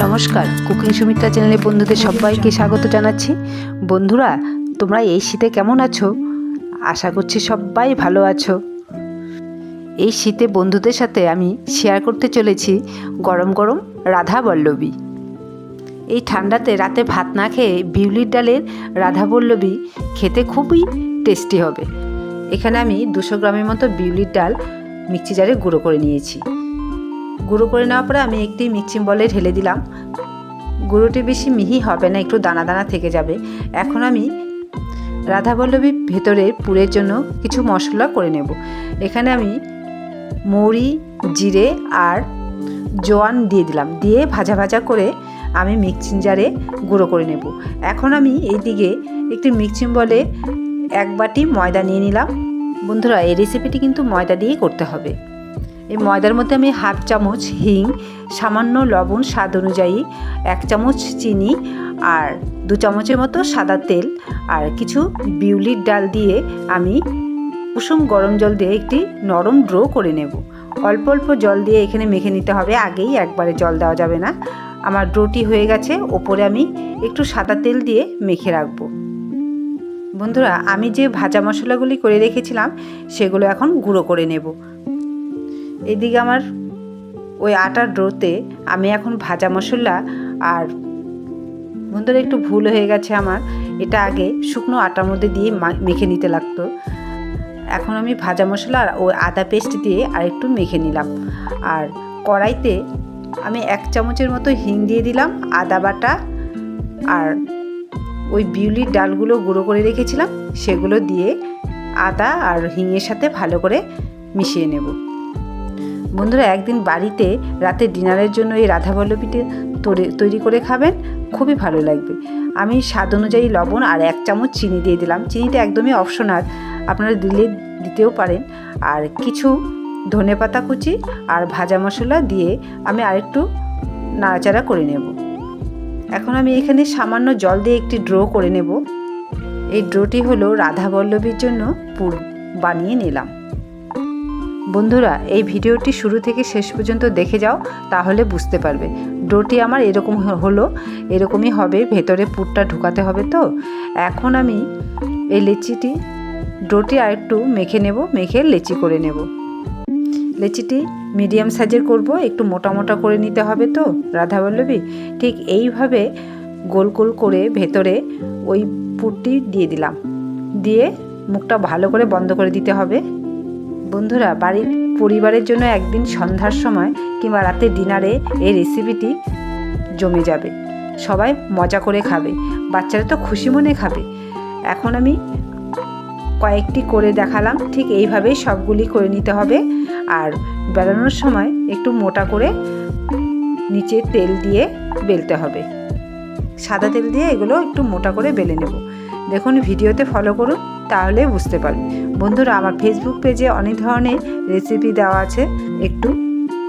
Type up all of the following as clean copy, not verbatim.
নমস্কার, কুকিং সুমিত্রা চ্যানেলে বন্ধুদের সবাইকে স্বাগত জানাচ্ছি। বন্ধুরা, তোমরা এই শীতে কেমন আছো? আশা করছি সবাই ভালো আছো। এই শীতে বন্ধুদের সাথে আমি শেয়ার করতে চলেছি গরম গরম রাধাবল্লভী। এই ঠান্ডাতে রাতে ভাত না খেয়ে বিউলির ডালের রাধাবল্লভী খেতে খুবই টেস্টি হবে। এখানে আমি 200 গ্রামের মতো বিউলির ডাল মিক্সি জারে গুঁড়ো করে নিয়েছি। গুঁড়ো করে নেওয়ার পরে আমি একটি মিক্সিং বলে ঢেলে দিলাম। গুঁড়োটি বেশি মিহি হবে না, একটু দানা দানা থেকে যাবে। এখন আমি রাধাবল্লভীর ভেতরের পুরের জন্য কিছু মশলা করে নেব। এখানে আমি মৌরি, জিরে আর জোয়ান দিয়ে দিলাম, দিয়ে ভাজা ভাজা করে আমি মিক্সিং জারে গুঁড়ো করে নেব। এখন আমি এইদিকে একটি মিক্সিং বলে 1 বাটি ময়দা নিয়ে নিলাম। বন্ধুরা, এই রেসিপিটি কিন্তু ময়দা দিয়েই করতে হবে। এই ময়দার মধ্যে আমি 1/2 চামচ হিং, সামান্য লবণ স্বাদ অনুযায়ী, 1 চামচ চিনি আর 2 চামচের মতো সাদা তেল আর কিছু বিউলির ডাল দিয়ে আমি কুসুম গরম জল দিয়ে একটি নরম ড্রো করে নেব। অল্প অল্প জল দিয়ে এখানে মেখে নিতে হবে, আগেই একবারে জল দেওয়া যাবে না। আমার ড্রোটি হয়ে গেছে, ওপরে আমি একটু সাদা তেল দিয়ে মেখে রাখবো। বন্ধুরা, আমি যে ভাজা মশলাগুলি করে রেখেছিলাম সেগুলো এখন গুঁড়ো করে নেব। এদিকে আমার ওই আটার ড্রোতে আমি এখন ভাজা মশলা আর বন্ধুরা একটু ভুল হয়ে গেছে আমার, এটা আগে শুকনো আটার মধ্যে দিয়ে মেখে নিতে লাগতো। এখন আমি ভাজা মশলা আর ওই আদা পেস্ট দিয়ে আর একটু মেখে নিলাম। আর কড়াইতে আমি 1 চামচের মতো হিং দিয়ে দিলাম, আদা বাটা আর ওই বিউলির ডালগুলো গুঁড়ো করে রেখেছিলাম সেগুলো দিয়ে আদা আর হিঙের সাথে ভালো করে মিশিয়ে নেব। বন্ধুরা, একদিন বাড়িতে রাতে ডিনারের জন্য এই রাধাবল্লভীটি তৈরি করে খাবেন, খুবই ভালো লাগবে। আমি স্বাদ অনুযায়ী লবণ আর 1 চামচ চিনি দিয়ে দিলাম। চিনিটা একদমই অপশনাল, আপনারা দিতেও পারেন। আর কিছু ধনেপাতা কুচি আর ভাজা মশলা দিয়ে আমি আরেকটু নাড়াচাড়া করে নেব। এখন আমি এখানে সামান্য জল দিয়ে একটি ড্রো করে নেব। এই ড্রোটি হলো রাধাবল্লভীর জন্য পুর বানিয়ে নিলাম। বন্ধুরা, এই ভিডিওটি শুরু থেকে শেষ পর্যন্ত দেখে যাও, তাহলে বুঝতে পারবে। ডোটি আমার এরকম হলো, এরকমই হবে, ভেতরে পুরটা ঢুকাতে হবে। তো এখন আমি এই ডোটি আর একটু মেখে নেব, মেখে লেচি করে নেব। লেচিটি মিডিয়াম সাইজের করব, একটু মোটা মোটা করে নিতে হবে। তো রাধাবল্লভী ঠিক এইভাবে গোল গোল করে ভেতরে ওই পুরটি দিয়ে দিলাম, দিয়ে মুখটা ভালো করে বন্ধ করে দিতে হবে। বন্ধুরা, বাড়ির পরিবারের জন্য একদিন সন্ধ্যার সময় কিংবা রাতে ডিনারে এই রেসিপিটি জমে যাবে। সবাই মজা করে খাবে, বাচ্চারা তো খুশি মনে খাবে। এখন আমি কয়েকটি করে দেখালাম, ঠিক এইভাবেই সবগুলি করে নিতে হবে। আর বেলানোর সময় একটু মোটা করে নিচে তেল দিয়ে বেলতে হবে, সাদা তেল দিয়ে এগুলো একটু মোটা করে বেলে নেব। দেখুন, ভিডিওতে ফলো করুন, তাহলে বুঝতে পারবেন। বন্ধুরা, আমার ফেসবুক পেজে অনেক ধরনের রেসিপি দেওয়া আছে, একটু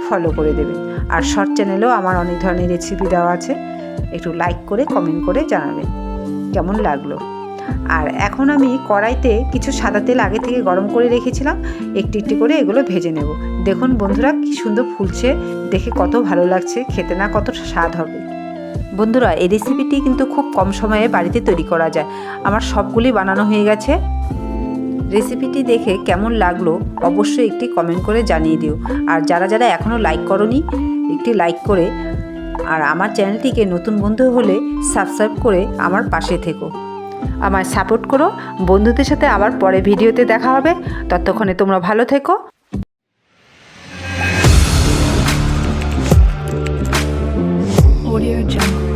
ফলো করে দেবেন। আর শর্ট চ্যানেলেও আমার অনেক ধরনের রেসিপি দেওয়া আছে, একটু লাইক করে কমেন্ট করে জানাবেন কেমন লাগলো। আর এখন আমি কড়াইতে কিছু সাদা তেল আগে থেকে গরম করে রেখেছিলাম, একটি একটি করে এগুলো ভেজে নেব। দেখুন বন্ধুরা, কি সুন্দর ফুলছে, দেখে কত ভালো লাগছে, খেতে না কত স্বাদ হবে। বন্ধুরা, এই রেসিপিটি কিন্তু খুব কম সময়ে বাড়িতে তৈরি করা যায়। আমার সবগুলি বানানো হয়ে গেছে। রেসিপিটি দেখে কেমন লাগলো অবশ্যই একটি কমেন্ট করে জানিয়ে দিও। আর যারা যারা এখনও লাইক করোনি, একটি লাইক করে, আর আমার চ্যানেলটিকে নতুন বন্ধু হলে সাবস্ক্রাইব করে আমার পাশে থেকো, আমায় সাপোর্ট করো। বন্ধুদের সাথে আবার পরে ভিডিওতে দেখা হবে, ততক্ষণে তোমরা ভালো থেকো। Audio Jungle.